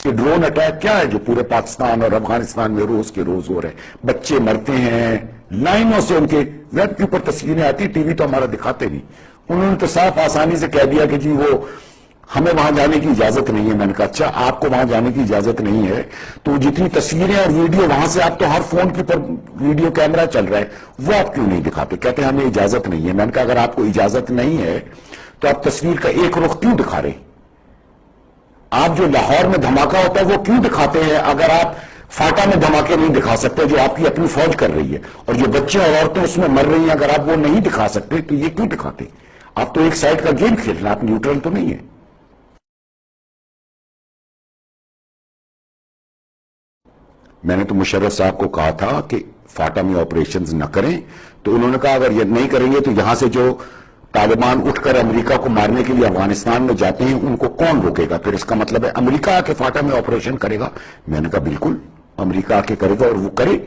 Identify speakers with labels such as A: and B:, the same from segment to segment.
A: کہ drone attack کیا ہے جو پورے پاکستان اور افغانستان میں روز کے روز ہو رہے ہیں. بچے مرتے ہیں لائنوں سے، ان کے ویب کے اوپر تصویریں آتی، ٹی وی تو ہمارا دکھاتے نہیں. انہوں نے تو صاف آسانی سے کہہ دیا کہ جی وہ ہمیں وہاں جانے کی اجازت نہیں ہے. میں نے کہا اچھا آپ کو وہاں جانے کی اجازت نہیں ہے تو جتنی تصویریں اور ویڈیو وہاں سے آپ تو ہر فون کے اوپر ویڈیو کیمرہ چل رہا ہے وہ آپ کیوں نہیں دکھاتے؟ کہتے ہیں ہمیں اجازت نہیں ہے. میں نے کہا اگر آپ کو اجازت نہیں ہے تو آپ تصویر کا ایک رخ کیوں دکھا رہے ہیں؟ آپ جو لاہور میں دھماکہ ہوتا ہے وہ کیوں دکھاتے ہیں اگر آپ فاٹا میں دھماکے نہیں دکھا سکتے جو آپ کی اپنی فوج کر رہی ہے، اور جو بچے اور عورتیں اس میں مر رہی ہیں اگر آپ وہ نہیں دکھا سکتے تو یہ کیوں دکھاتے؟ آپ تو ایک سائیڈ کا گیم کھیلنا، آپ نیوٹرل تو نہیں ہے. میں نے تو مشرف صاحب کو کہا تھا کہ فاٹا میں آپریشنز نہ کریں، تو انہوں نے کہا اگر یہ نہیں کریں گے تو یہاں سے جو طالبان اٹھ کر امریکہ کو مارنے کے لیے افغانستان میں جاتے ہیں ان کو کون روکے گا؟ پھر اس کا مطلب ہے امریکہ آ کے فاٹا میں آپریشن کرے گا. میں نے کہا بالکل امریکہ آ کے کرے گا، اور وہ کرے.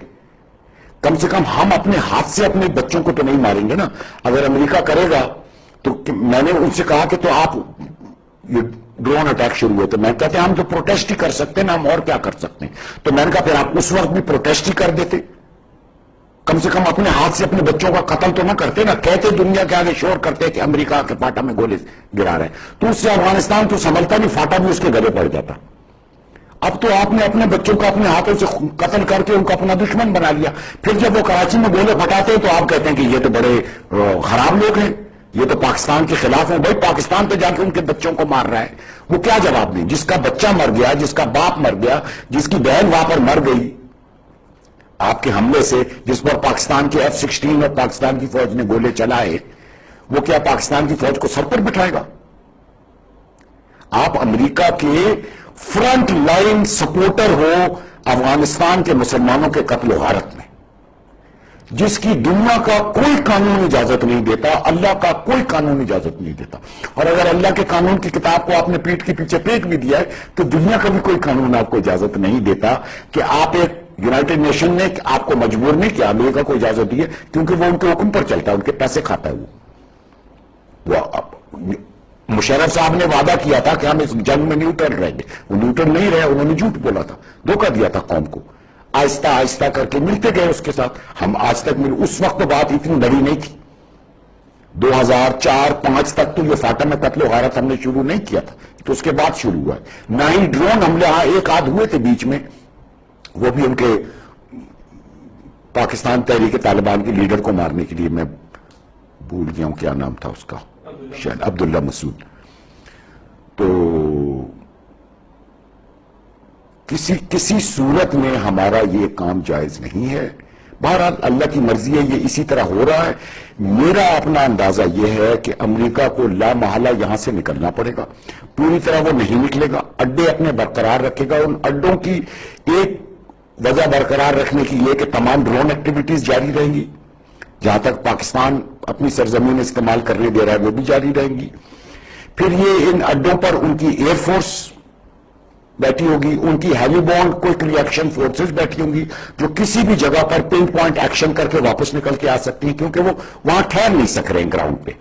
A: کم سے کم ہم اپنے ہاتھ سے اپنے بچوں کو تو نہیں ماریں گے نا. اگر امریکہ کرے گا تو میں نے ان سے کہا کہ تو آپ یہ ڈرون اٹیک شروع ہوئے تو میں کہتے ہیں ہم تو پروٹیسٹ ہی کر سکتے ہیں نا، ہم اور کیا کر سکتے ہیں. تو میں نے کہا پھر آپ اس وقت بھی پروٹیسٹ ہی کر دیتے، کم سے کم اپنے ہاتھ سے اپنے بچوں کا قتل تو نہ کرتے نا. کہتے دنیا کے آگے شور کرتے کہ امریکہ کے فاٹا میں گولے گرا رہے ہیں، تو اس سے افغانستان تو سنبھلتا نہیں، فاٹا بھی اس کے گلے پڑ جاتا. اب تو آپ نے اپنے بچوں کو اپنے ہاتھوں سے قتل کر کے ان کو اپنا دشمن بنا لیا. پھر جب وہ کراچی میں گولے پھٹاتے ہیں تو آپ کہتے ہیں کہ یہ تو بڑے خراب لوگ ہیں، یہ تو پاکستان کے خلاف ہیں. بھائی پاکستان پہ جا کے ان کے بچوں کو مار رہا ہے، وہ کیا جواب دیں؟ جس کا بچہ مر گیا، جس کا باپ مر گیا، جس کی بہن وہاں پر مر گئی آپ کے حملے سے، جس پر پاکستان کے F-16 اور پاکستان کی فوج نے گولے چلائے، وہ کیا پاکستان کی فوج کو سر پر بٹھائے گا؟ آپ امریکہ کے فرنٹ لائن سپورٹر ہو افغانستان کے مسلمانوں کے قتل و غارت میں، جس کی دنیا کا کوئی قانون اجازت نہیں دیتا، اللہ کا کوئی قانون اجازت نہیں دیتا. اور اگر اللہ کے قانون کی کتاب کو آپ نے پیٹھ کے پیچھے پھینک بھی دیا ہے تو دنیا کا بھی کوئی قانون آپ کو اجازت نہیں دیتا کہ آپ ایک یونائٹڈ نیشن نے آپ کو مجبور نہیں کیا، امریکہ کو اجازت دی ہے کیونکہ وہ ان کے حکم پر چلتا ہے، ان کے پیسے کھاتا ہے. وہ مشرف صاحب نے وعدہ کیا تھا کہ ہم اس جنگ میں نیوٹرل رہیں گے، وہ نیوٹرل نہیں رہے، انہوں نے جھوٹ بولا تھا، دھوکہ دیا تھا قوم کو. آہستہ آہستہ کر کے ملتے گئے اس کے ساتھ. ہم آج تک اس وقت تو بات اتنی بڑی نہیں تھی، 2004-05 تک تو یہ فاٹا میں قتل و غارت ہم نے شروع نہیں کیا تھا، تو اس کے بعد شروع ہوا ہے. نہ ہی ڈرون حملے ہاں ایک آدھ ہوئے تھے بیچ میں، وہ بھی ان کے پاکستان تحریک طالبان کے لیڈر کو مارنے کے لیے، میں بھول گیا ہوں کیا نام تھا اس کا، شاید عبداللہ مسعود. تو کسی صورت میں ہمارا یہ کام جائز نہیں ہے. بہرحال اللہ کی مرضی ہے، یہ اسی طرح ہو رہا ہے. میرا اپنا اندازہ یہ ہے کہ امریکہ کو لا محالہ یہاں سے نکلنا پڑے گا. پوری طرح وہ نہیں نکلے گا، اڈے اپنے برقرار رکھے گا. ان اڈوں کی ایک وجہ برقرار رکھنے کی یہ کہ تمام ڈرون ایکٹیویٹیز جاری رہیں گی، جہاں تک پاکستان اپنی سرزمین استعمال کرنے دے رہا ہے وہ بھی جاری رہیں گی. پھر یہ ان اڈوں پر ان کی ایئر فورس بیٹھی ہوگی، ان کی ہیوی بونڈ کوئک ری ایکشن فورسز بیٹھی ہوں گی جو کسی بھی جگہ پر پن پوائنٹ ایکشن کر کے واپس نکل کے آ سکتی ہیں، کیونکہ وہ وہاں ٹھہر نہیں سک رہے ہیں گراؤنڈ پہ.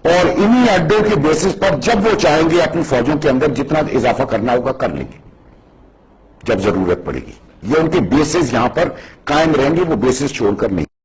A: اور انہی اڈوں کے بیسس پر جب وہ چاہیں گے اپنی فوجوں کے اندر جتنا اضافہ کرنا ہوگا کر لیں گے جب ضرورت پڑے گی. یہ ان کے بیسز یہاں پر قائم رہیں گے، وہ بیسز چھوڑ کر نہیں